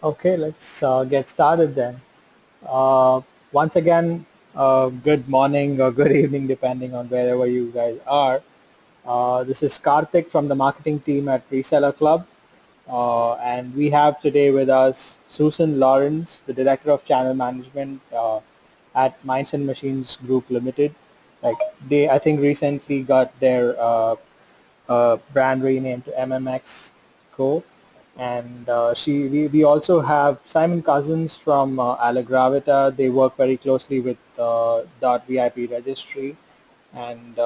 Okay, let's get started then. Uh, Once again, good morning or good evening, depending on wherever you guys are. This is Karthik from the marketing team at Reseller Club, and we have today with us Susan Lawrence, the Director of Channel Management at Minds and Machines Group Limited. Like I think recently got their brand renamed to MMX Co. And we also have Simon Cousins from Allegravita. They work very closely with .vip registry, and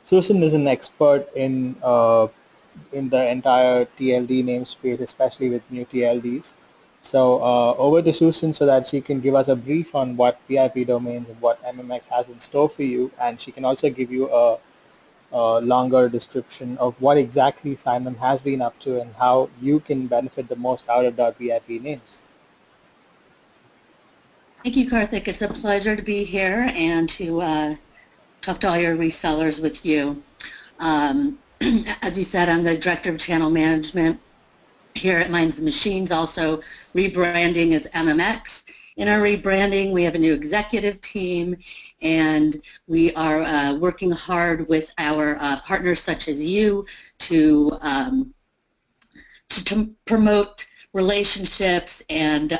Susan is an expert in the entire TLD namespace, especially with new TLDs. So over to Susan so that she can give us a brief on what VIP domains and what MMX has in store for you, and she can also give you a longer description of what exactly Simon has been up to and how you can benefit the most out of .vip names. Thank you, Karthik. It's a pleasure to be here and to talk to all your resellers with you. As you said, I'm the Director of Channel Management here at Minds and Machines, also rebranding as MMX. In our rebranding, we have a new executive team, and we are working hard with our partners such as you to promote relationships and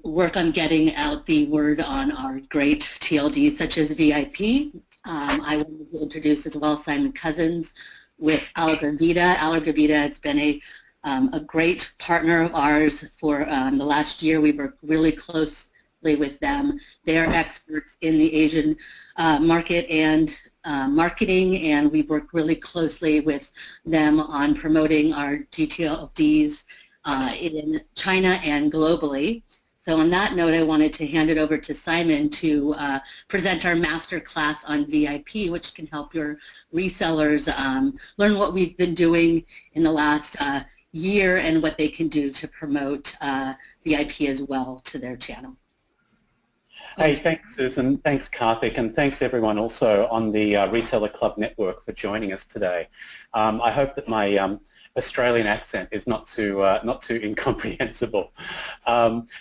work on getting out the word on our great TLDs such as VIP. I wanted to introduce as well Simon Cousins with Allegravita. Allegravita has been a great partner of ours for the last year. We worked really closely with them. They are experts in the Asian market and marketing, and we've worked really closely with them on promoting our GTLDs in China and globally. So on that note, I wanted to hand it over to Simon to present our master class on VIP, which can help your resellers learn what we've been doing in the last year and what they can do to promote VIP as well to their channel. Hey, thanks Susan, thanks Karthik, and thanks everyone also on the Reseller Club network for joining us today. I hope that my Australian accent is not too incomprehensible.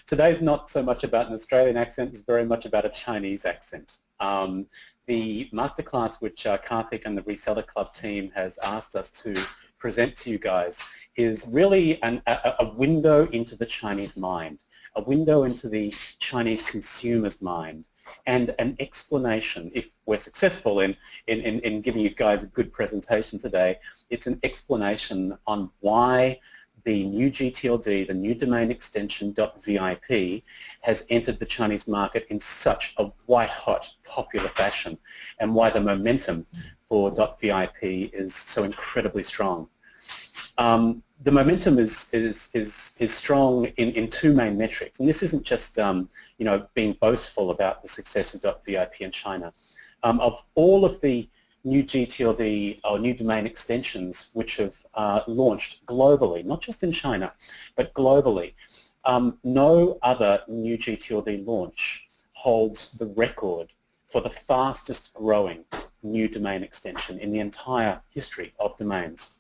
Today's not so much about an Australian accent, it's very much about a Chinese accent. The masterclass which Karthik and the Reseller Club team has asked us to present to you guys is really a window into the Chinese mind, a window into the Chinese consumer's mind, and an explanation, if we're successful in giving you guys a good presentation today, it's an explanation on why the new GTLD, the new domain extension .vip, has entered the Chinese market in such a white-hot popular fashion, and why the momentum for .vip is so incredibly strong. The momentum is strong in two main metrics, and this isn't just being boastful about the success of .vip in China. Of all of the new GTLD or new domain extensions which have launched globally, not just in China, but globally, no other new GTLD launch holds the record for the fastest growing new domain extension in the entire history of domains.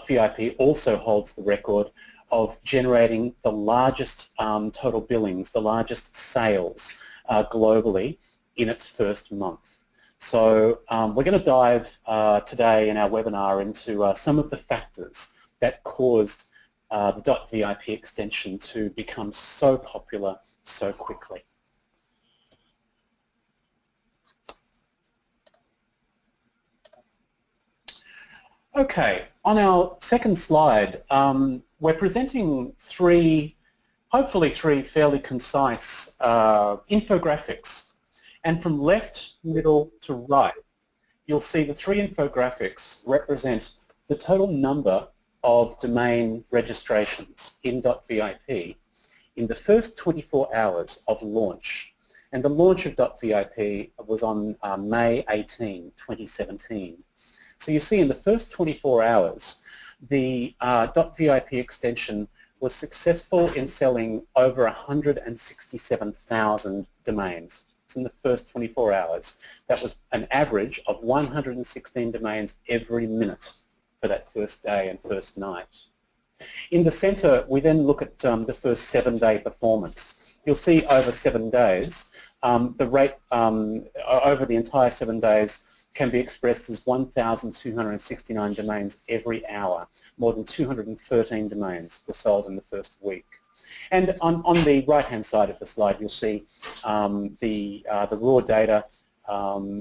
.vip also holds the record of generating the largest total billings, the largest sales globally in its first month. So we're going to dive today in our webinar into some of the factors that caused the .vip extension to become so popular so quickly. Okay, on our second slide, we're presenting hopefully three fairly concise infographics. And from left, middle to right, you'll see the three infographics represent the total number of domain registrations in .vip in the first 24 hours of launch. And the launch of .vip was on May 18, 2017. So you see in the first 24 hours, the .vip extension was successful in selling over 167,000 domains. It's in the first 24 hours. That was an average of 116 domains every minute for that first day and first night. In the center, we then look at the first 7-day performance. You'll see over 7 days, the rate over the entire 7 days can be expressed as 1,269 domains every hour. More than 213 domains were sold in the first week. And on the right-hand side of the slide, you'll see the raw data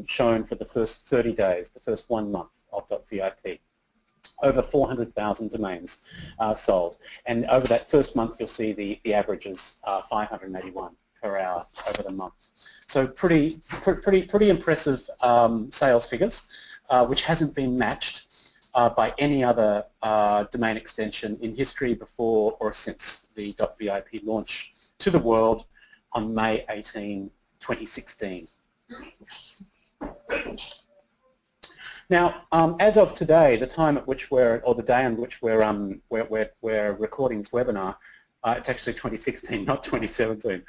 shown for the first 30 days, the first 1 month of .vip. Over 400,000 domains sold. And over that first month, you'll see the averages 581 per hour over the month. So pretty impressive sales figures, which hasn't been matched by any other domain extension in history before or since the .vip launch to the world on May 18, 2016. Now, as of today, the time at which we're, or the day on which we're recording this webinar, it's actually 2016, not 2017.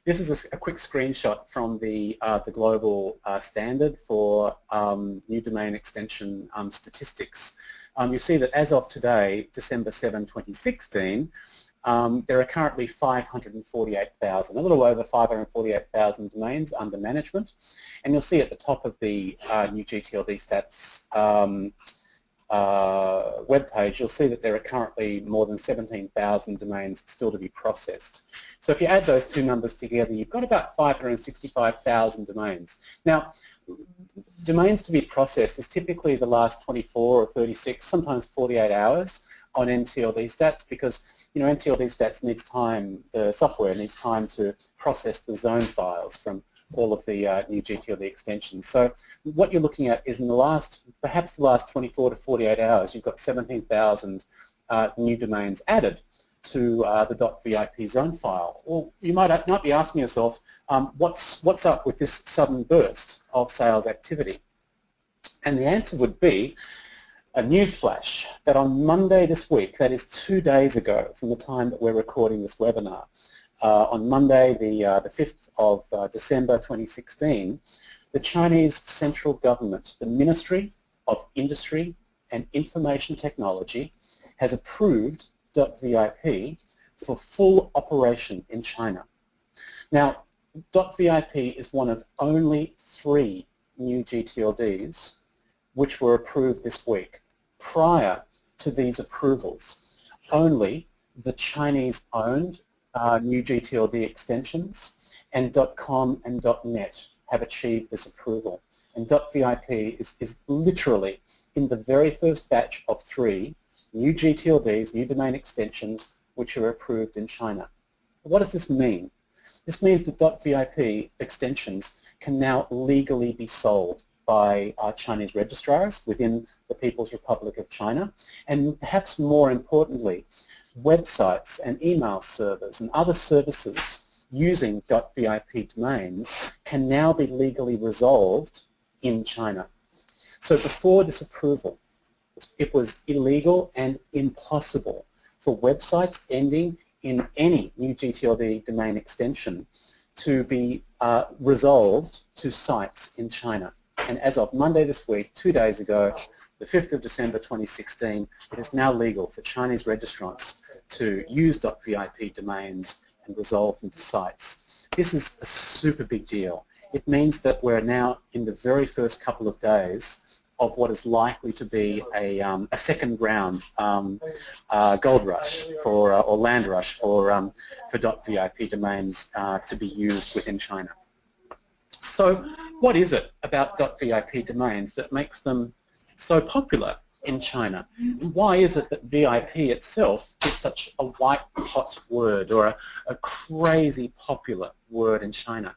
This is a quick screenshot from the global standard for new domain extension statistics. You see that as of today, December 7, 2016, there are currently 548,000, a little over 548,000 domains under management. And you'll see at the top of the new GTLD stats webpage, you'll see that there are currently more than 17,000 domains still to be processed. So if you add those two numbers together, you've got about 565,000 domains. Now, domains to be processed is typically the last 24 or 36, sometimes 48 hours on NTLD stats, because NTLD stats needs time, the software needs time to process the zone files from all of the new GTLD extensions. So what you're looking at is in the last, perhaps the last 24 to 48 hours, you've got 17,000 new domains added to the .vip zone file. Well, you might not be asking yourself, what's up with this sudden burst of sales activity? And the answer would be a news flash that on Monday this week, that is 2 days ago from the time that we're recording this webinar, on Monday the 5th of December 2016, the Chinese central government, the Ministry of Industry and Information Technology, has approved .vip for full operation in China. Now, .vip is one of only 3 new GTLDs which were approved this week. Prior to these approvals, only the Chinese-owned new GTLD extensions and .com and .net have achieved this approval. And .vip is literally in the very first batch of 3 new GTLDs, new domain extensions, which are approved in China. What does this mean? This means that .vip extensions can now legally be sold by Chinese registrars within the People's Republic of China, and perhaps more importantly, websites and email servers and other services using .vip domains can now be legally resolved in China. So before this approval, it was illegal and impossible for websites ending in any new GTLD domain extension to be resolved to sites in China. And as of Monday this week, 2 days ago, the 5th of December 2016, it is now legal for Chinese registrants to use .vip domains and resolve them to sites. This is a super big deal. It means that we're now in the very first couple of days of what is likely to be a second round gold rush for, or land rush for .vip domains to be used within China. So what is it about .vip domains that makes them so popular in China? And why is it that VIP itself is such a white-hot word or a crazy popular word in China?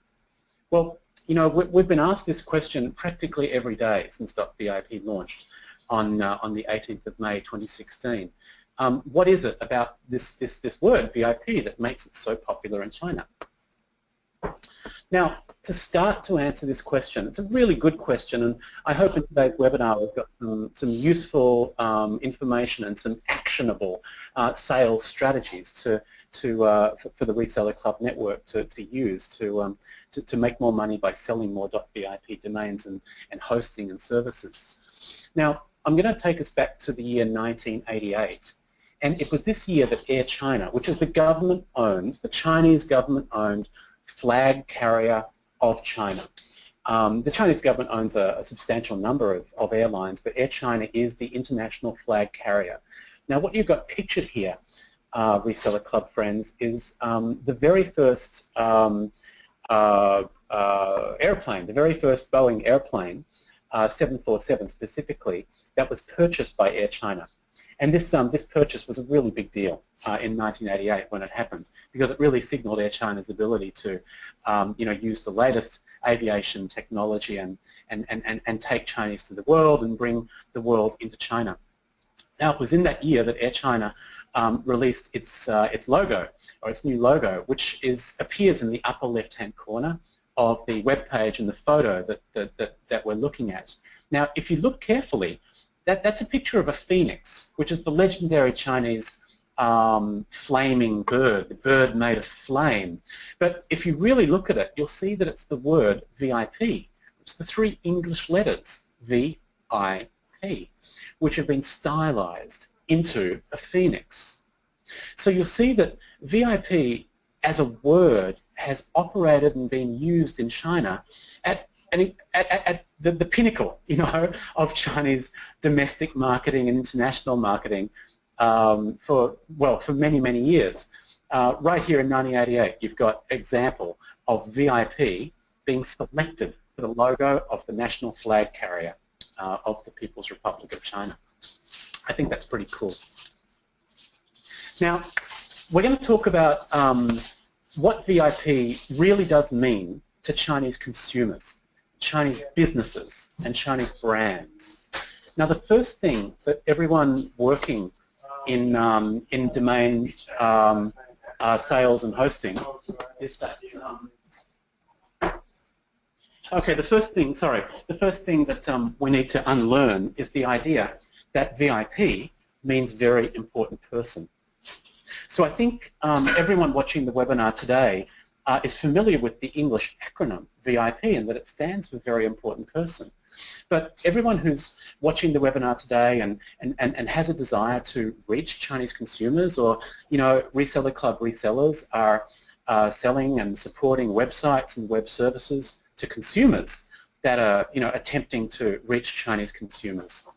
Well, we've been asked this question practically every day since .vip launched on the 18th of May 2016. What is it about this word, VIP, that makes it so popular in China? Now, to start to answer this question, it's a really good question, and I hope in today's webinar we've got some useful information and some actionable sales strategies for the Reseller Club network to use to make more money by selling more .vip domains and hosting and services. Now, I'm going to take us back to the year 1988. And it was this year that Air China, which is the Chinese government-owned flag carrier of China. The Chinese government owns a substantial number of airlines, but Air China is the international flag carrier. Now, what you've got pictured here, Reseller Club friends, is the very first airplane, the very first Boeing airplane, 747 specifically, that was purchased by Air China. And this purchase was a really big deal in 1988 when it happened, because it really signaled Air China's ability to use the latest aviation technology and take Chinese to the world and bring the world into China. Now, it was in that year that Air China released its logo, or its new logo, which appears in the upper left-hand corner of the web page and the photo that we're looking at. Now, if you look carefully, that's a picture of a phoenix, which is the legendary Chinese flaming bird, the bird made of flame. But if you really look at it, you'll see that it's the word VIP. It's the three English letters, VIP, which have been stylized into a phoenix. So you'll see that VIP as a word has operated and been used in China at the pinnacle, of Chinese domestic marketing and international marketing for many, many years. Right here in 1988, you've got example of VIP being selected for the logo of the national flag carrier of the People's Republic of China. I think that's pretty cool. Now, we're going to talk about what VIP really does mean to Chinese consumers, Chinese businesses, and Chinese brands. Now, the first thing that everyone working in domain sales and hosting is that the first thing that we need to unlearn is the idea that VIP means very important person. So I think everyone watching the webinar today is familiar with the English acronym VIP, and that it stands for very important person. But everyone who's watching the webinar today and has a desire to reach Chinese consumers, or Reseller Club resellers are selling and supporting websites and web services to consumers that are attempting to reach Chinese consumers.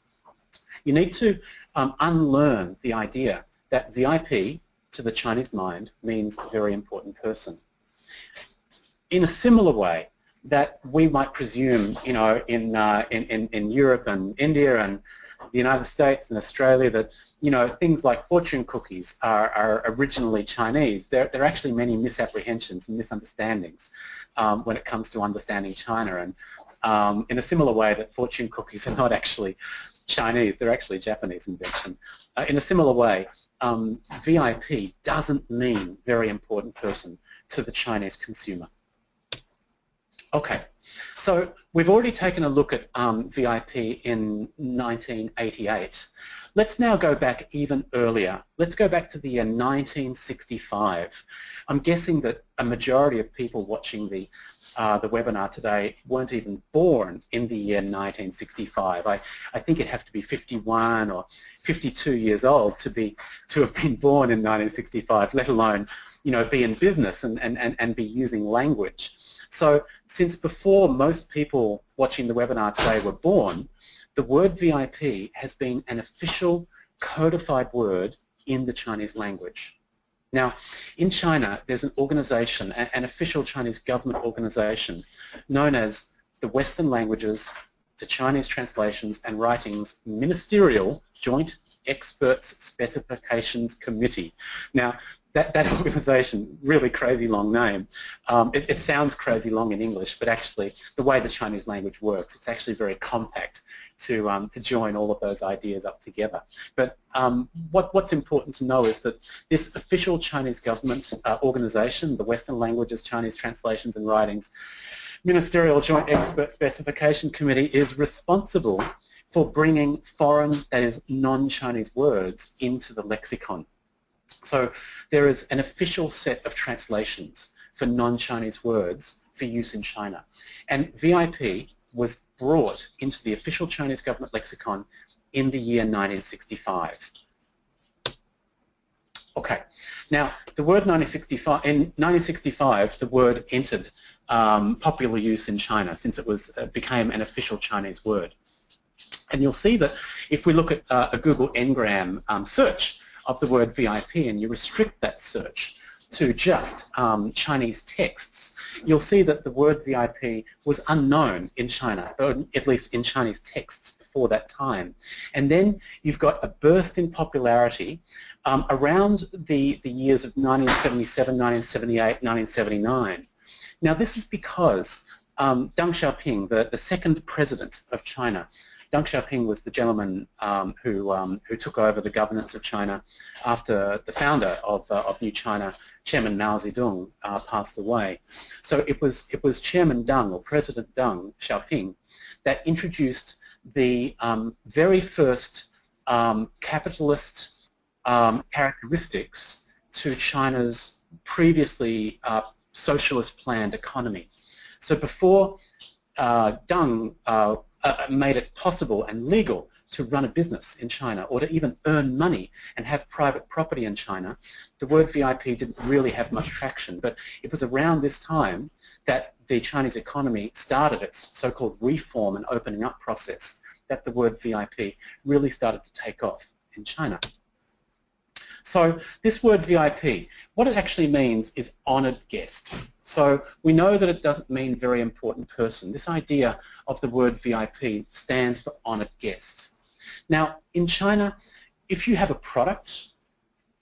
You need to unlearn the idea that VIP to the Chinese mind means very important person. In a similar way that we might presume, in Europe and India and the United States and Australia, that things like fortune cookies are originally Chinese. There are actually many misapprehensions and misunderstandings when it comes to understanding China. And in a similar way that fortune cookies are not actually Chinese, they're actually a Japanese invention. In a similar way, VIP doesn't mean very important person to the Chinese consumer. Okay, so we've already taken a look at VIP in 1988. Let's now go back even earlier. Let's go back to the year 1965. I'm guessing that a majority of people watching the webinar today weren't even born in the year 1965. I think you'd have to be 51 or 52 years old to have been born in 1965, let alone be in business and be using language. So since before most people watching the webinar today were born, the word VIP has been an official codified word in the Chinese language. Now, in China, there's an organization, an official Chinese government organization, known as the Western Languages to Chinese Translations and Writings Ministerial Joint Experts Specifications Committee. Now, that organization, really crazy long name, it sounds crazy long in English, but actually the way the Chinese language works, it's actually very compact to join all of those ideas up together. But what's important to know is that this official Chinese government organization, the Western Languages, Chinese Translations and Writings Ministerial Joint Expert Specification Committee, is responsible for bringing foreign, that is non-Chinese words into the lexicon. So there is an official set of translations for non-Chinese words for use in China. And VIP was brought into the official Chinese government lexicon in the year 1965. Okay. Now, the word 1965, in 1965, the word entered popular use in China since it became an official Chinese word. And you'll see that if we look at a Google Ngram search of the word VIP and you restrict that search to just Chinese texts, you'll see that the word VIP was unknown in China, or at least in Chinese texts before that time. And then you've got a burst in popularity around the years of 1977, 1978, 1979. Now this is because Deng Xiaoping, the second president of China, Deng Xiaoping was the gentleman who took over the governance of China after the founder of New China, Chairman Mao Zedong, passed away. So it was Chairman Deng, or President Deng Xiaoping, that introduced the very first capitalist characteristics to China's previously socialist planned economy. So before Deng made it possible and legal to run a business in China or to even earn money and have private property in China, the word VIP didn't really have much traction. But it was around this time that the Chinese economy started its so-called reform and opening up process, that the word VIP really started to take off in China. So this word VIP, what it actually means is honoured guest. So we know that it doesn't mean very important person. This idea of the word VIP stands for honoured guest. Now in China, if you have a product,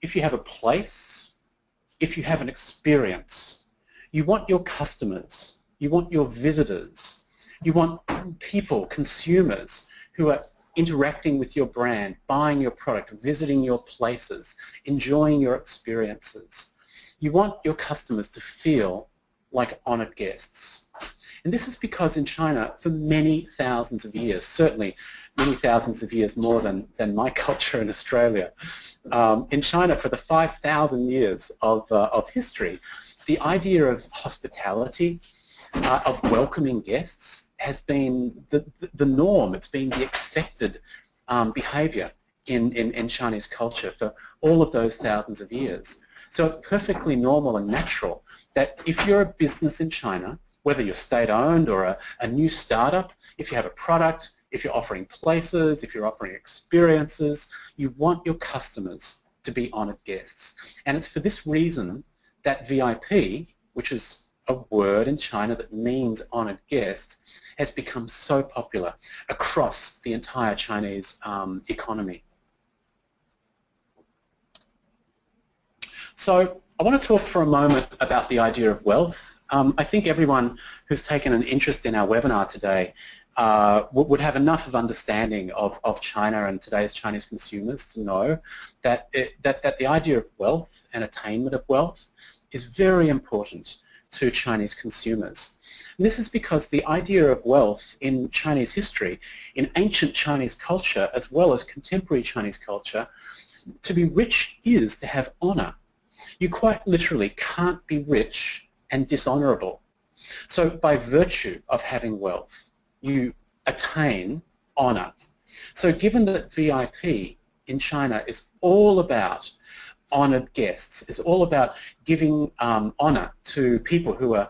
if you have a place, if you have an experience, you want your customers, you want your visitors, you want people, consumers who are interacting with your brand, buying your product, visiting your places, enjoying your experiences. You want your customers to feel like honoured guests. And this is because in China, for many thousands of years, certainly many thousands of years more than my culture in Australia, in China for the 5,000 years of history, the idea of hospitality, of welcoming guests, has been the norm. It's been the expected behaviour in Chinese culture for all of those thousands of years. So it's perfectly normal and natural that if you're a business in China, whether you're state-owned or a new startup, if you have a product, if you're offering places, if you're offering experiences, you want your customers to be honoured guests. And it's for this reason that VIP, which is a word in China that means honoured guest, has become so popular across the entire Chinese economy. So I want to talk for a moment about the idea of wealth. I think everyone who's taken an interest in our webinar today would have enough of understanding of China and today's Chinese consumers to know that the idea of wealth and attainment of wealth is very important to Chinese consumers. And this is because the idea of wealth in Chinese history, in ancient Chinese culture as well as contemporary Chinese culture, to be rich is to have honour. You quite literally can't be rich and dishonourable. So by virtue of having wealth, you attain honour. So given that VIP in China is all about honoured guests, is all about giving honour to people who are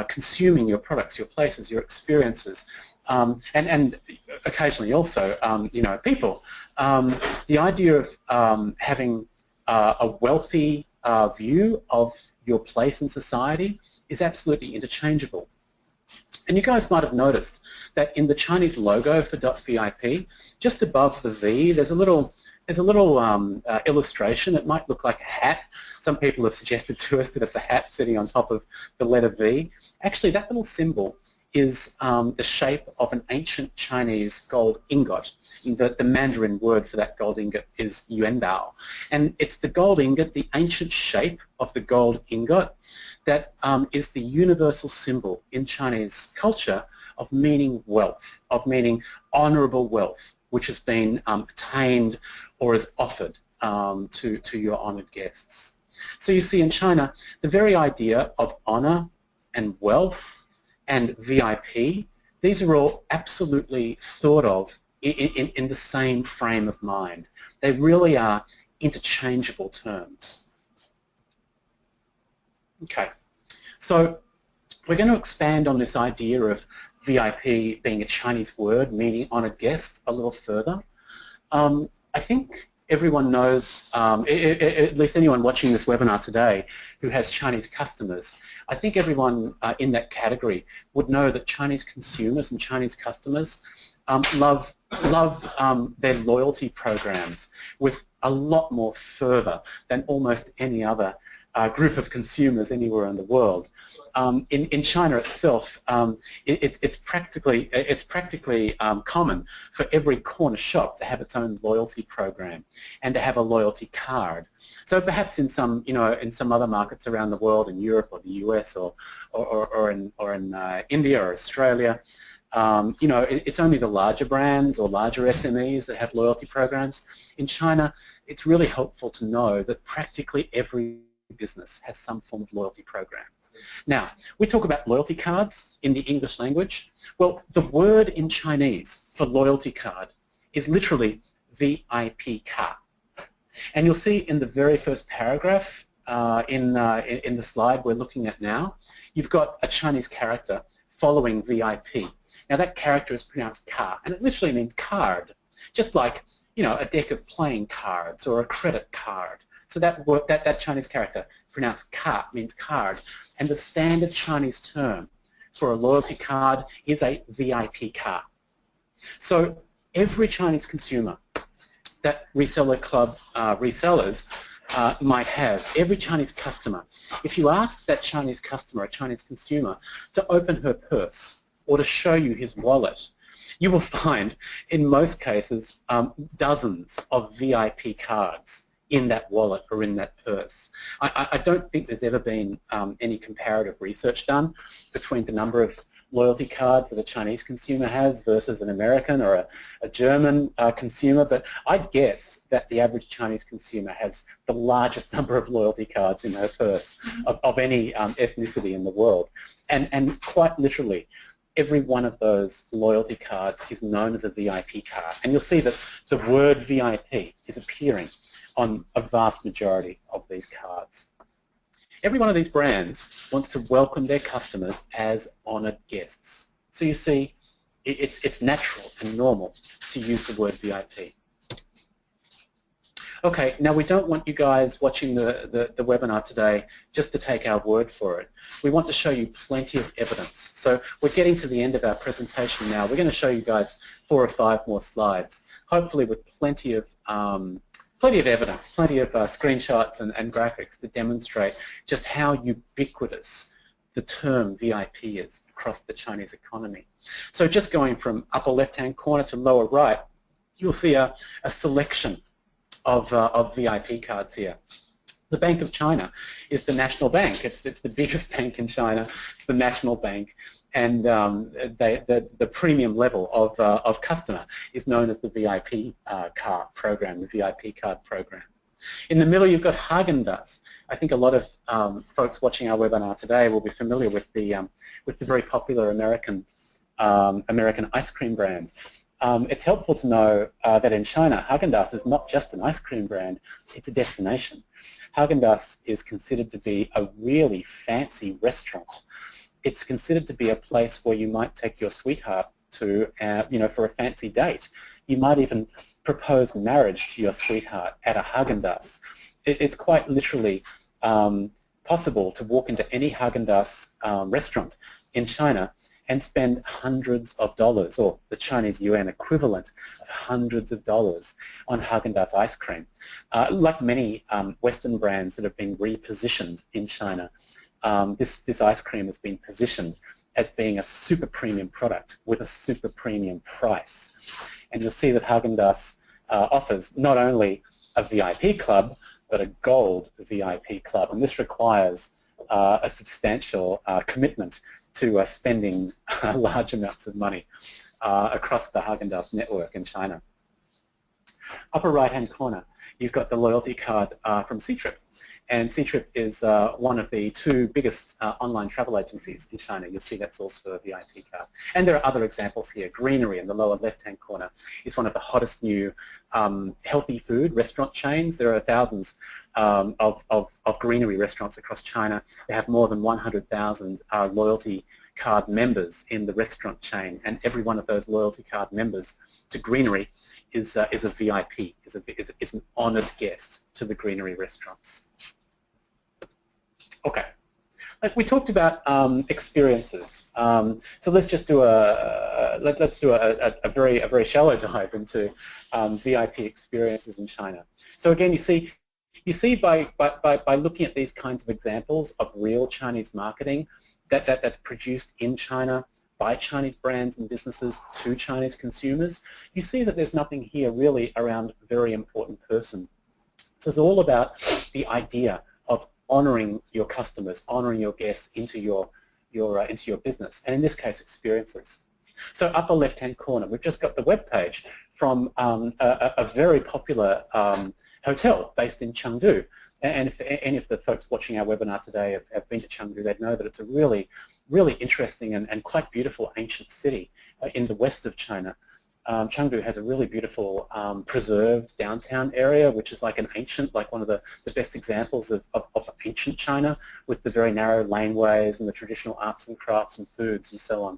consuming your products, your places, your experiences, and occasionally also, you know, people. The idea of having a wealthy view of your place in society is absolutely interchangeable. And you guys might have noticed that in the Chinese logo for .vip, just above the V, there's a little illustration. It might look like a hat. Some people have suggested to us that it's a hat sitting on top of the letter V. Actually, that little symbol is the shape of an ancient Chinese gold ingot. The Mandarin word for that gold ingot is yuanbao. And it's the gold ingot, the ancient shape of the gold ingot, that is the universal symbol in Chinese culture of meaning wealth, of meaning honourable wealth, which has been attained or is offered to your honoured guests. So you see in China, the very idea of honour and wealth and VIP, these are all absolutely thought of in the same frame of mind. They really are interchangeable terms. Okay, so we're going to expand on this idea of VIP being a Chinese word meaning honoured guest a little further. I think everyone knows, at least anyone watching this webinar today who has Chinese customers, I think everyone in that category would know that Chinese consumers and Chinese customers love their loyalty programs with a lot more fervour than almost any other group of consumers anywhere in the world. In China itself, it's practically common for every corner shop to have its own loyalty program and to have a loyalty card. So perhaps in some other markets around the world, in Europe or the US or in India or Australia, it's only the larger brands or larger SMEs that have loyalty programs. In China, it's really helpful to know that practically every business has some form of loyalty program. Now, we talk about loyalty cards in the English language. Well, the word in Chinese for loyalty card is literally VIP card. And you'll see in the very first paragraph in the slide we're looking at now, you've got a Chinese character following VIP. Now that character is pronounced car, and it literally means card, just like a deck of playing cards or a credit card. So that Chinese character pronounced ka means card, and the standard Chinese term for a loyalty card is a VIP card. So every Chinese consumer that ResellerClub resellers might have, every Chinese customer, if you ask that Chinese customer, a Chinese consumer, to open her purse or to show you his wallet, you will find in most cases dozens of VIP cards in that wallet or in that purse. I don't think there's ever been any comparative research done between the number of loyalty cards that a Chinese consumer has versus an American or a German consumer, but I'd guess that the average Chinese consumer has the largest number of loyalty cards in her purse of any ethnicity in the world. And quite literally, every one of those loyalty cards is known as a VIP card. And you'll see that the word VIP is appearing on a vast majority of these cards. Every one of these brands wants to welcome their customers as honoured guests. So you see, it's natural and normal to use the word VIP. Okay, now we don't want you guys watching the webinar today just to take our word for it. We want to show you plenty of evidence. So we're getting to the end of our presentation now. We're going to show you guys 4 or 5 more slides, hopefully with plenty of evidence, plenty of screenshots and graphics to demonstrate just how ubiquitous the term VIP is across the Chinese economy. So just going from upper left-hand corner to lower right, you'll see a selection of VIP cards here. The Bank of China is the national bank. It's the biggest bank in China. It's the national bank, and the premium level of customer is known as the VIP card program, the VIP card program. In the middle, you've got Haagen-Dazs. I think a lot of folks watching our webinar today will be familiar with the very popular American ice cream brand. It's helpful to know that in China, Haagen-Dazs is not just an ice cream brand, it's a destination. Haagen-Dazs is considered to be a really fancy restaurant. It's considered to be a place where you might take your sweetheart to, for a fancy date. You might even propose marriage to your sweetheart at a Haagen-Dazs. It's quite literally possible to walk into any Haagen-Dazs restaurant in China and spend hundreds of dollars, or the Chinese yuan equivalent of hundreds of dollars, on Haagen-Dazs ice cream. Like many Western brands that have been repositioned in China, this ice cream has been positioned as being a super premium product with a super premium price. And you'll see that Haagen-Dazs offers not only a VIP club, but a gold VIP club. And this requires a substantial commitment to spending large amounts of money across the Haagen-Dazs network in China. Upper right-hand corner, you've got the loyalty card from Ctrip. And Ctrip is one of the two biggest online travel agencies in China. You'll see that's also a VIP card. And there are other examples here. Greenery in the lower left-hand corner is one of the hottest new healthy food restaurant chains. There are thousands of Greenery restaurants across China. They have more than 100,000 loyalty card members in the restaurant chain, and every one of those loyalty card members to Greenery is a VIP, is an honoured guest to the Greenery restaurants. Okay, like we talked about experiences. So let's just do a very shallow dive into VIP experiences in China. So again, you see by looking at these kinds of examples of real Chinese marketing that's produced in China by Chinese brands and businesses to Chinese consumers, you see that there's nothing here really around a very important person. So it's all about the idea of honouring your customers, honouring your guests into your business, and in this case, experiences. So upper left-hand corner, we've just got the web page from a very popular hotel based in Chengdu. And if any of the folks watching our webinar today have been to Chengdu, they'd know that it's a really, really interesting and quite beautiful ancient city in the west of China. Chengdu has a really beautiful preserved downtown area, which is like one of the best examples of ancient China, with the very narrow laneways and the traditional arts and crafts and foods and so on.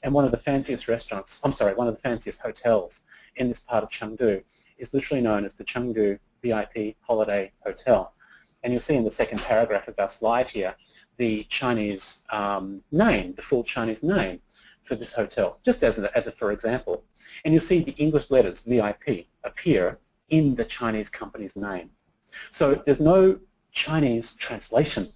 And one of the fanciest one of the fanciest hotels in this part of Chengdu is literally known as the Chengdu VIP Holiday Hotel. And you'll see in the second paragraph of our slide here the Chinese name, the full Chinese name for this hotel, just as a for example. And you'll see the English letters VIP appear in the Chinese company's name. So there's no Chinese translation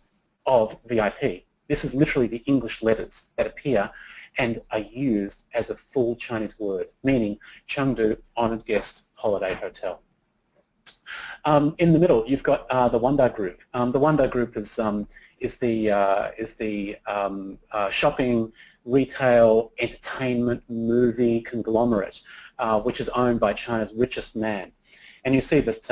of VIP. This is literally the English letters that appear and are used as a full Chinese word, meaning Chengdu Honored Guest Holiday Hotel. In the middle, you've got the Wanda Group. The Wanda Group is the shopping, retail, entertainment, movie conglomerate, which is owned by China's richest man. And you see that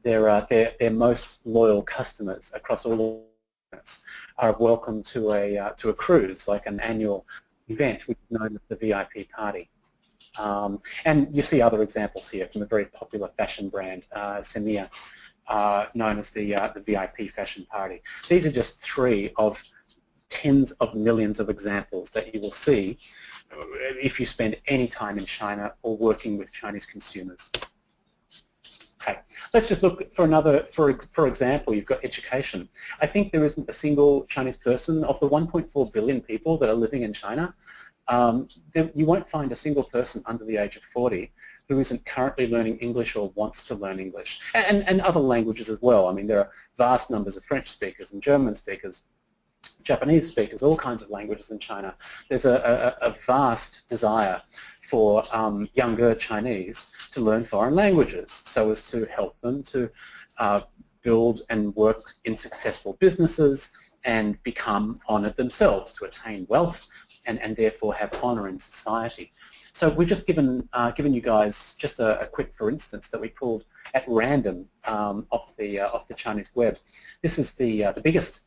their most loyal customers across all units are welcome to a cruise, like an annual event, which is known as the VIP party. And you see other examples here from a very popular fashion brand, Semia, known as the VIP fashion party. These are just three of tens of millions of examples that you will see if you spend any time in China or working with Chinese consumers. Okay, let's just look for another, for example, you've got education. I think there isn't a single Chinese person of the 1.4 billion people that are living in China. You won't find a single person under the age of 40 who isn't currently learning English or wants to learn English, and other languages as well. I mean, there are vast numbers of French speakers and German speakers, Japanese speakers, all kinds of languages in China. There's a vast desire for younger Chinese to learn foreign languages so as to help them to build and work in successful businesses and become honoured themselves, to attain wealth and therefore have honour in society. So we've just given you guys just a quick for instance that we pulled at random off the Chinese web. This is the biggest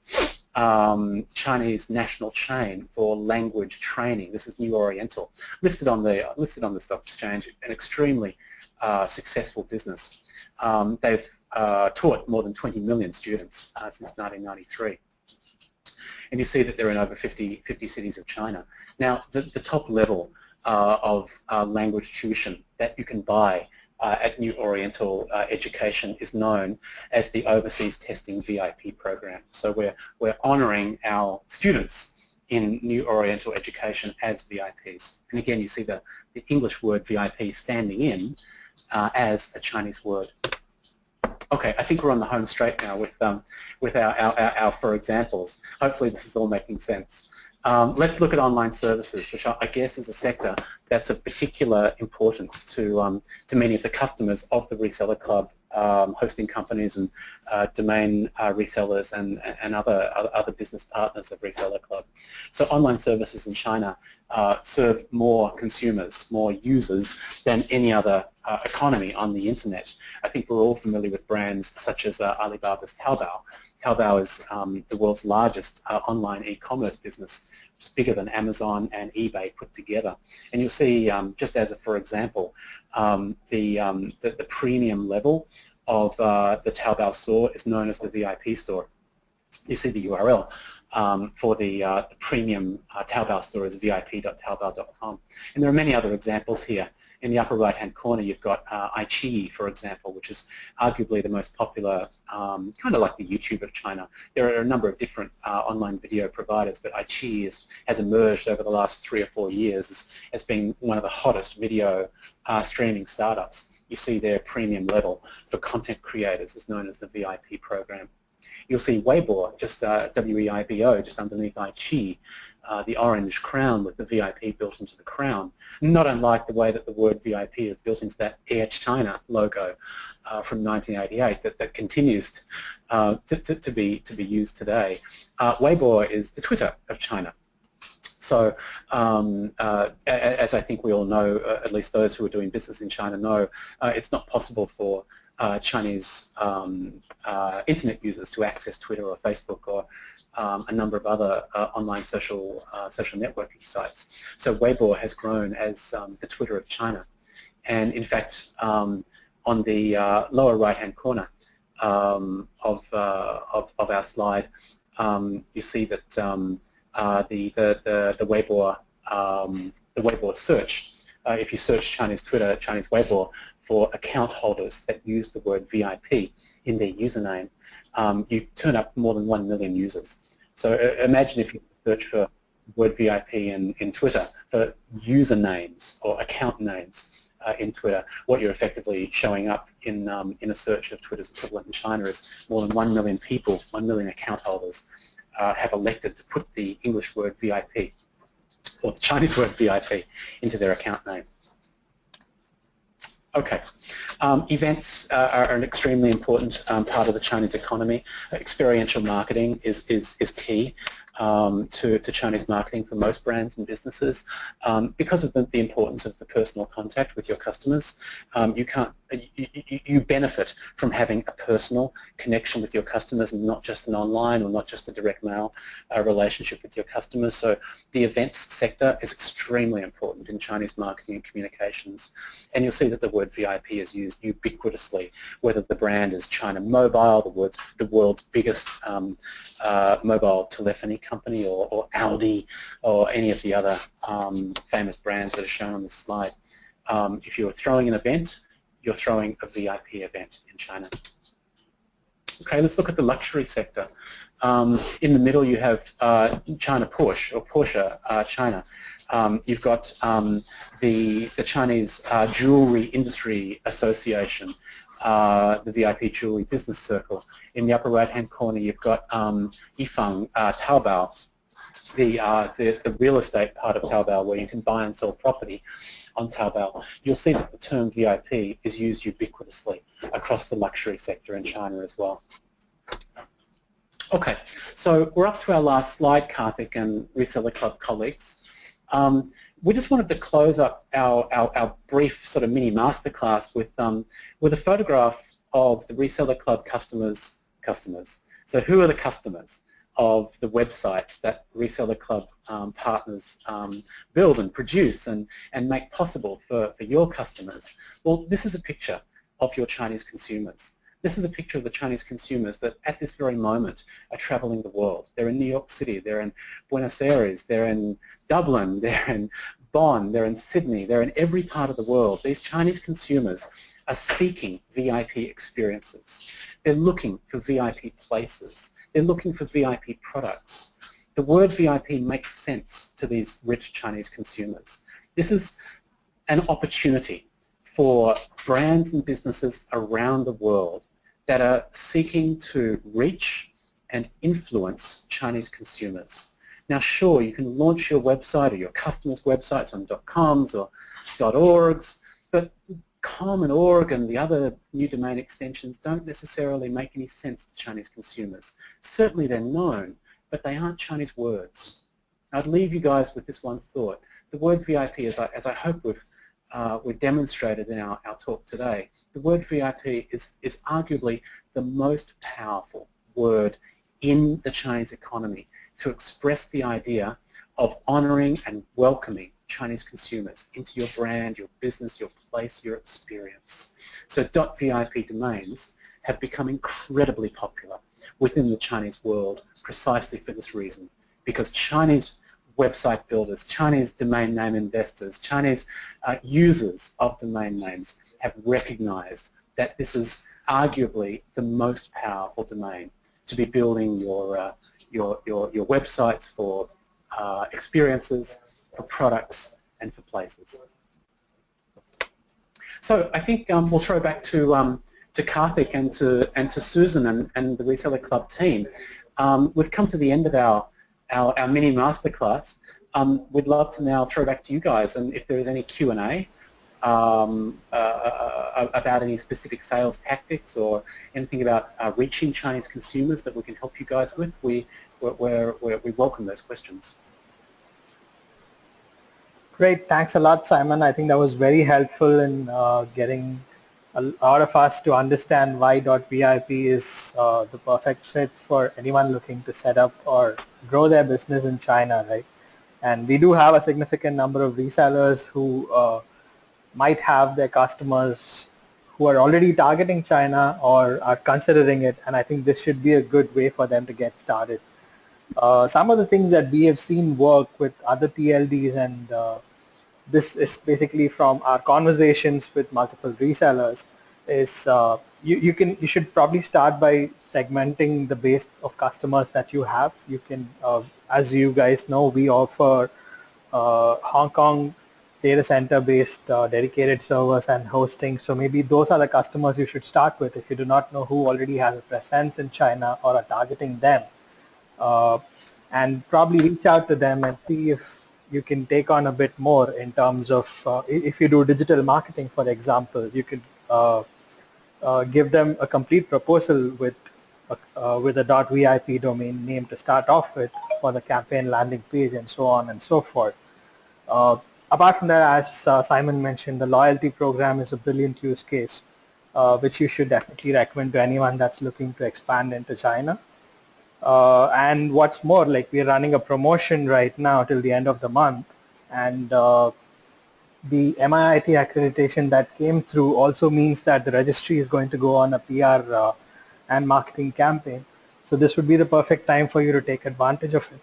Chinese national chain for language training. This is New Oriental, listed on the stock exchange, an extremely successful business. They've taught more than 20 million students since 1993. And you see that they're in over 50 cities of China. Now, the top level of language tuition that you can buy at New Oriental Education is known as the Overseas Testing VIP program. So we're honouring our students in New Oriental Education as VIPs. And again, you see the English word VIP standing in as a Chinese word. Okay, I think we're on the home straight now with our for examples. Hopefully this is all making sense. Let's look at online services, which I guess is a sector that's of particular importance to many of the customers of the Reseller Club hosting companies and domain resellers and other business partners of Reseller Club. So online services in China serve more consumers, more users than any other economy on the internet. I think we're all familiar with brands such as Alibaba's Taobao. Taobao is the world's largest online e-commerce business. It's bigger than Amazon and eBay put together. And you'll see, just as a for example, the premium level of the Taobao store is known as the VIP store. You see the URL for the premium Taobao store is vip.taobao.com. And there are many other examples here. In the upper right-hand corner, you've got iQIYI, for example, which is arguably the most popular, kind of like the YouTube of China. There are a number of different online video providers, but iQIYI has emerged over the last 3 or 4 years as being one of the hottest video streaming startups. You see their premium level for content creators is known as the VIP program. You'll see Weibo, just W-E-I-B-O, just underneath iQIYI, the orange crown with the VIP built into the crown, not unlike the way that the word VIP is built into that Air China logo from 1988 that continues to be used today. Weibo is the Twitter of China. So as I think we all know, at least those who are doing business in China know, it's not possible for Chinese internet users to access Twitter or Facebook or a number of other online social networking sites. So Weibo has grown as the Twitter of China. And in fact, on the lower right-hand corner of our slide, you see that the Weibo search. If you search Chinese Twitter, Chinese Weibo for account holders that use the word VIP in their username, you turn up more than 1 million users. So imagine if you search for the word VIP in Twitter for usernames or account names in Twitter, what you're effectively showing up in a search of Twitter's equivalent in China is more than 1 million people, 1 million account holders have elected to put the English word VIP or the Chinese word VIP into their account name. Okay, events are an extremely important part of the Chinese economy. Experiential marketing is key to Chinese marketing for most brands and businesses because of the importance of the personal contact with your customers. You benefit from having a personal connection with your customers and not just an online or not just a direct mail relationship with your customers. So the events sector is extremely important in Chinese marketing and communications. And you'll see that the word VIP is used ubiquitously, whether the brand is China Mobile, the world's biggest mobile telephony company, or Audi, or any of the other famous brands that are shown on this slide. If you're throwing an event, you're throwing a VIP event in China. Okay, let's look at the luxury sector. In the middle you have China Porsche China. You've got the Chinese Jewelry Industry Association, the VIP Jewelry Business Circle. In the upper right-hand corner you've got Yifang Taobao, the real estate part of Taobao where you can buy and sell property on Taobao. You'll see that the term VIP is used ubiquitously across the luxury sector in China as well. Okay, so we're up to our last slide, Karthik and Reseller Club colleagues. We just wanted to close up our brief sort of mini masterclass with a photograph of the Reseller Club customers. So who are the customers of the websites that Reseller Club partners build and produce and make possible for your customers? Well, this is a picture of your Chinese consumers. This is a picture of the Chinese consumers that at this very moment are traveling the world. They're in New York City, they're in Buenos Aires, they're in Dublin, they're in Bonn, they're in Sydney, they're in every part of the world. These Chinese consumers are seeking VIP experiences. They're looking for VIP places. They're looking for VIP products. The word VIP makes sense to these rich Chinese consumers. This is an opportunity for brands and businesses around the world that are seeking to reach and influence Chinese consumers. Now sure, you can launch your website or your customers' websites on .coms or .orgs, but .com and .org and the other new domain extensions don't necessarily make any sense to Chinese consumers. Certainly they're known, but they aren't Chinese words. I'd leave you guys with this one thought. The word VIP, as I hope we've demonstrated in our talk today, the word VIP is arguably the most powerful word in the Chinese economy to express the idea of honouring and welcoming Chinese consumers into your brand, your business, your place, your experience. So .vip domains have become incredibly popular within the Chinese world precisely for this reason, because Chinese website builders, Chinese domain name investors, Chinese users of domain names have recognized that this is arguably the most powerful domain to be building your websites for experiences, for products, and for places. So I think we'll throw back to Karthik and to Susan and the Reseller Club team. We've come to the end of our mini masterclass. We'd love to now throw back to you guys, and if there is any Q&A about any specific sales tactics or anything about reaching Chinese consumers that we can help you guys with, we welcome those questions. Great, thanks a lot, Simon. I think that was very helpful in getting a lot of us to understand why .vip is the perfect fit for anyone looking to set up or grow their business in China, right? And we do have a significant number of resellers who might have their customers who are already targeting China or are considering it, and I think this should be a good way for them to get started. Some of the things that we have seen work with other TLDs, and this is basically from our conversations with multiple resellers, is you should probably start by segmenting the base of customers that you have. You can, as you guys know, we offer Hong Kong data center based dedicated servers and hosting, so maybe those are the customers you should start with if you do not know who already has a presence in China or are targeting them. And probably reach out to them and see if you can take on a bit more in terms of, if you do digital marketing, for example, you could give them a complete proposal with a .vip domain name to start off with for the campaign landing page and so on and so forth. Apart from that, as Simon mentioned, the loyalty program is a brilliant use case, which you should definitely recommend to anyone that's looking to expand into China. And what's more, like, we're running a promotion right now till the end of the month, and the MIIT accreditation that came through also means that the registry is going to go on a PR and marketing campaign. So this would be the perfect time for you to take advantage of it.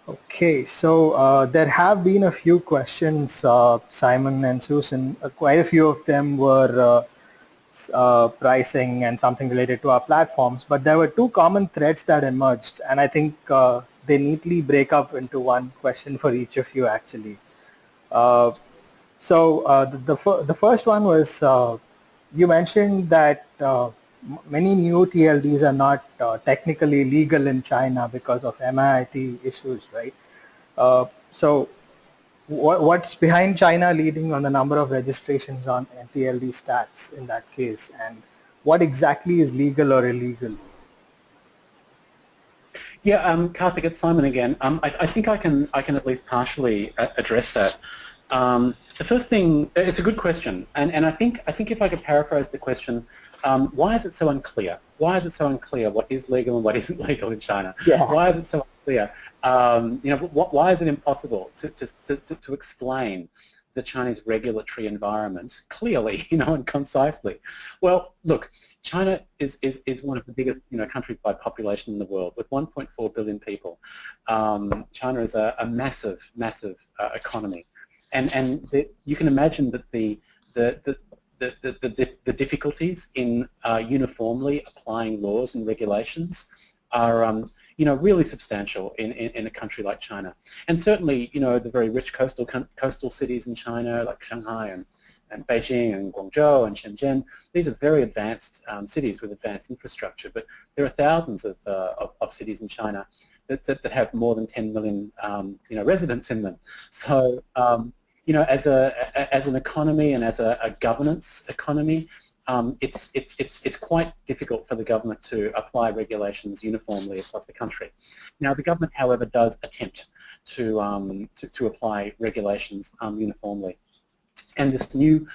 Okay, so there have been a few questions, Simon and Susan. Quite a few of them were pricing and something related to our platforms, but there were two common threads that emerged, and I think they neatly break up into one question for each of you, actually. The first one was, you mentioned that many new TLDs are not technically legal in China because of MIIT issues, right? So what's behind China leading on the number of registrations on TLD stats in that case, and what exactly is legal or illegal? Yeah, Karthik, it's Simon again. I think I can at least partially address that. The first thing, it's a good question, and I think if I could paraphrase the question, why is it so unclear? Why is it so unclear what is legal and what isn't legal in China? Yeah. Why is it so unclear? Why is it impossible to explain the Chinese regulatory environment clearly, and concisely? Well, look, China is one of the biggest, countries by population in the world, with 1.4 billion people. China is a massive economy, and you can imagine that the difficulties in uniformly applying laws and regulations are really substantial in a country like China. And certainly, the very rich coastal cities in China, like Shanghai and Beijing and Guangzhou and Shenzhen, these are very advanced cities with advanced infrastructure. But there are thousands of cities in China that have more than 10 million residents in them. So as an economy and as a governance economy, it's quite difficult for the government to apply regulations uniformly across the country. Now, the government, however, does attempt to apply regulations uniformly. And this new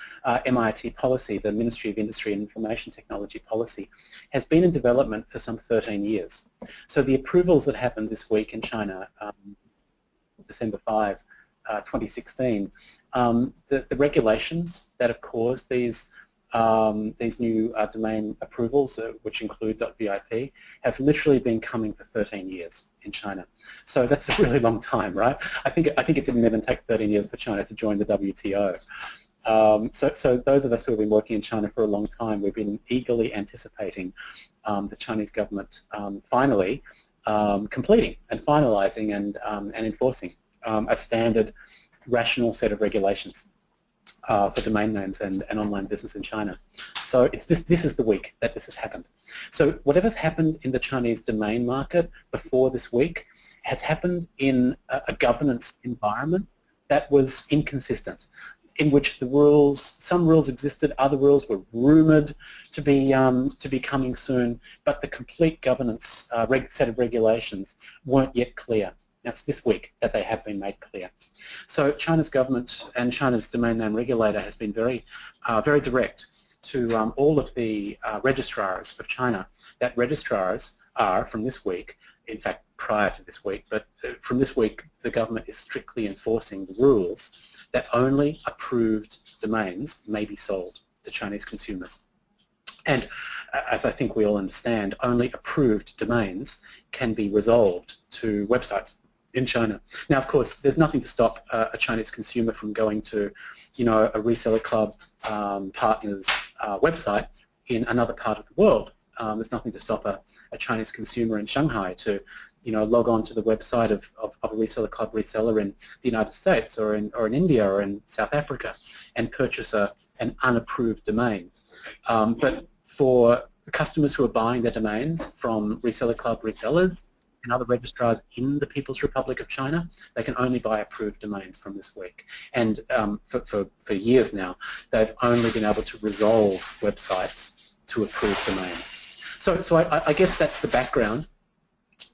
MIT policy, the Ministry of Industry and Information Technology policy, has been in development for some 13 years. So the approvals that happened this week in China, December 5, 2016, the regulations that have caused these new domain approvals, which include .vip, have literally been coming for 13 years in China. So that's a really long time, right? I think it didn't even take 13 years for China to join the WTO. So those of us who have been working in China for a long time, we've been eagerly anticipating the Chinese government finally completing and finalizing and enforcing a standard, rational set of regulations for domain names and online business in China. So this is the week that this has happened. So whatever's happened in the Chinese domain market before this week has happened in a governance environment that was inconsistent, in which some rules existed, other rules were rumored to be coming soon, but the complete governance set of regulations weren't yet clear. Now, it's this week that they have been made clear. So China's government and China's domain name regulator has been very direct to all of the registrars of China, that registrars are, from this week, in fact prior to this week, but from this week the government is strictly enforcing the rules that only approved domains may be sold to Chinese consumers. And as I think we all understand, only approved domains can be resolved to websites in China. Now, of course, there's nothing to stop a Chinese consumer from going to, a ResellerClub partner's website in another part of the world. There's nothing to stop a Chinese consumer in Shanghai to, log on to the website of a ResellerClub reseller in the United States or in India or in South Africa and purchase an unapproved domain. But for customers who are buying their domains from ResellerClub resellers and other registrars in the People's Republic of China, they can only buy approved domains from this week. And for years now, they've only been able to resolve websites to approved domains. So I guess that's the background.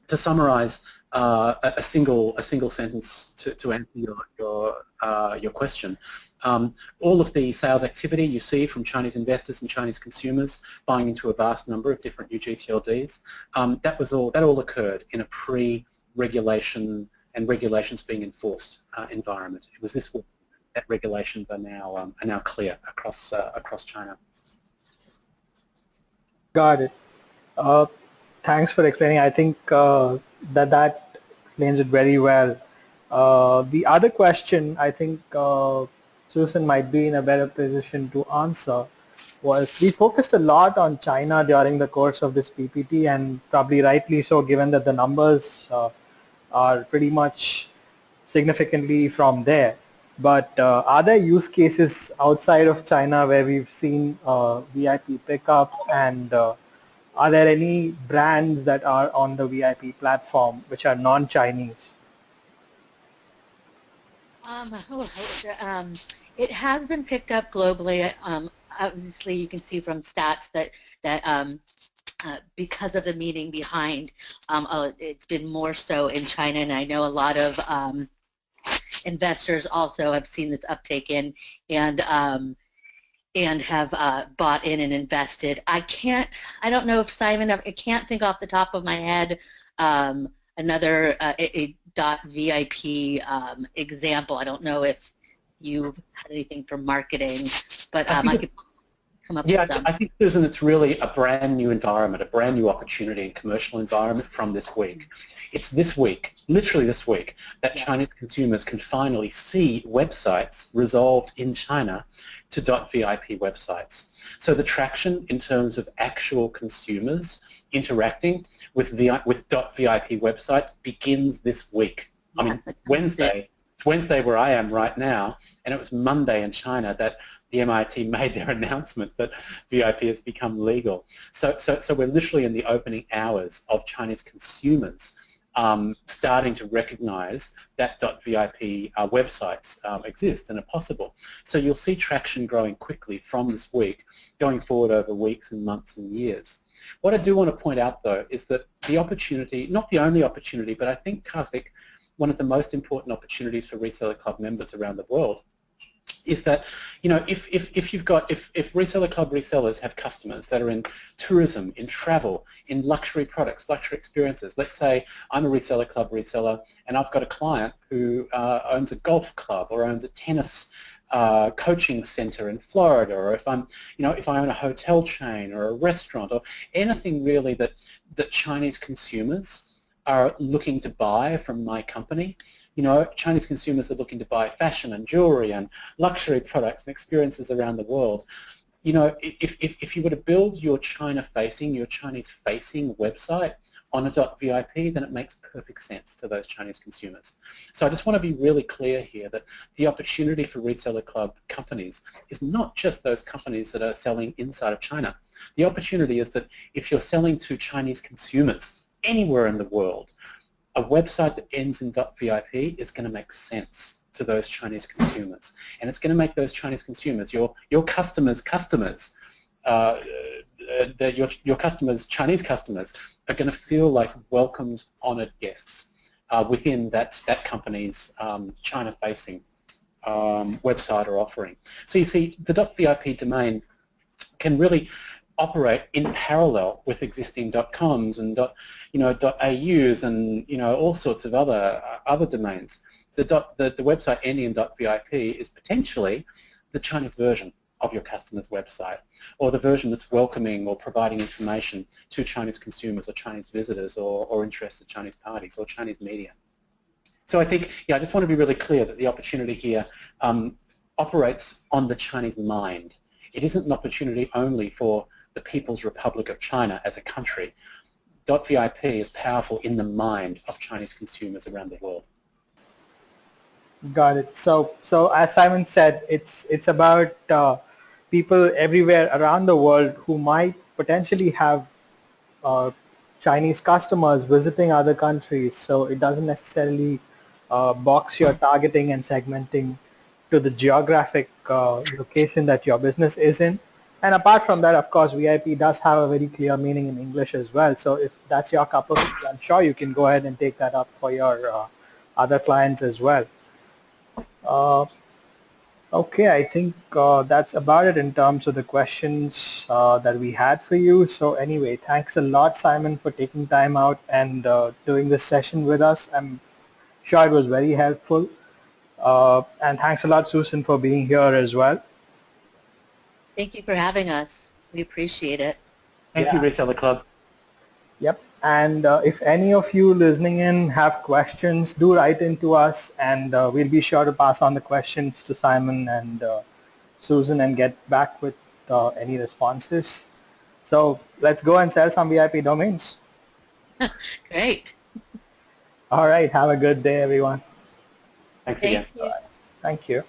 To summarize a single sentence to answer your question, all of the sales activity you see from Chinese investors and Chinese consumers buying into a vast number of different UGTLDs, that all occurred in a pre-regulation and regulations being enforced environment. It was this week that regulations are now clear across China. Got it. Thanks for explaining. I think that explains it very well. The other question I think Susan might be in a better position to answer was, we focused a lot on China during the course of this PPT, and probably rightly so, given that the numbers are pretty much significantly from there. But are there use cases outside of China where we've seen VIP pickup, and are there any brands that are on the VIP platform which are non-Chinese? It has been picked up globally. Obviously, you can see from stats that because of the meaning behind, it's been more so in China, and I know a lot of investors also have seen this uptake in and have bought in and invested. I don't know if Simon, I can't think off the top of my head another a .vip example. I don't know if you had anything for marketing, but I could come up with some. I think, Susan, it's really a brand new environment, a brand new opportunity and commercial environment from this week. It's this week, literally this week, that Chinese consumers can finally see websites resolved in China to .vip websites. So the traction in terms of actual consumers interacting with .vip websites begins this week. I mean, Wednesday. It's Wednesday where I am right now, and it was Monday in China that the MIT made their announcement that VIP has become legal. So we're literally in the opening hours of Chinese consumers starting to recognize that .vip websites exist and are possible. So you'll see traction growing quickly from this week, going forward over weeks and months and years. What I do want to point out, though, is that the opportunity, not the only opportunity, but I think, Karthik, one of the most important opportunities for Reseller Club members around the world is that, you know, if Reseller Club resellers have customers that are in tourism, in travel, in luxury products, luxury experiences. Let's say I'm a Reseller Club reseller and I've got a client who owns a golf club or owns a tennis coaching center in Florida, or if I'm, you know, if I own a hotel chain or a restaurant or anything really that Chinese consumers are looking to buy from my company. You know, Chinese consumers are looking to buy fashion and jewelry and luxury products and experiences around the world. You know, if you were to build your China-facing, your Chinese-facing website on a .vip, then it makes perfect sense to those Chinese consumers. So I just want to be really clear here that the opportunity for Reseller Club companies is not just those companies that are selling inside of China. The opportunity is that if you're selling to Chinese consumers anywhere in the world, a website that ends in .vip is going to make sense to those Chinese consumers, and it's going to make those Chinese consumers, your customers' customers, your customers, Chinese customers, are going to feel like welcomed, honoured guests within that company's China-facing website or offering. So you see, the .vip domain can really operate in parallel with existing .coms and .aus and all sorts of other domains. The website ending in .vip is potentially the Chinese version of your customer's website, or the version that's welcoming or providing information to Chinese consumers or Chinese visitors or interested Chinese parties or Chinese media. So I think, I just want to be really clear that the opportunity here operates on the Chinese mind. It isn't an opportunity only for the People's Republic of China as a country. .vip is powerful in the mind of Chinese consumers around the world. Got it. So as Simon said, it's about people everywhere around the world who might potentially have Chinese customers visiting other countries. So it doesn't necessarily box your targeting and segmenting to the geographic location that your business is in. And apart from that, of course, VIP does have a very clear meaning in English as well. So if that's your cup of tea, I'm sure you can go ahead and take that up for your other clients as well. Okay, I think that's about it in terms of the questions that we had for you. So anyway, thanks a lot, Simon, for taking time out and doing this session with us. I'm sure it was very helpful. And thanks a lot, Susan, for being here as well. Thank you for having us. We appreciate it. Thank you, Reseller Club. Yep. And if any of you listening in have questions, do write into us, and we'll be sure to pass on the questions to Simon and Susan and get back with any responses. So let's go and sell some VIP domains. Great. All right. Have a good day, everyone. Thanks again. Thank you. Thank you.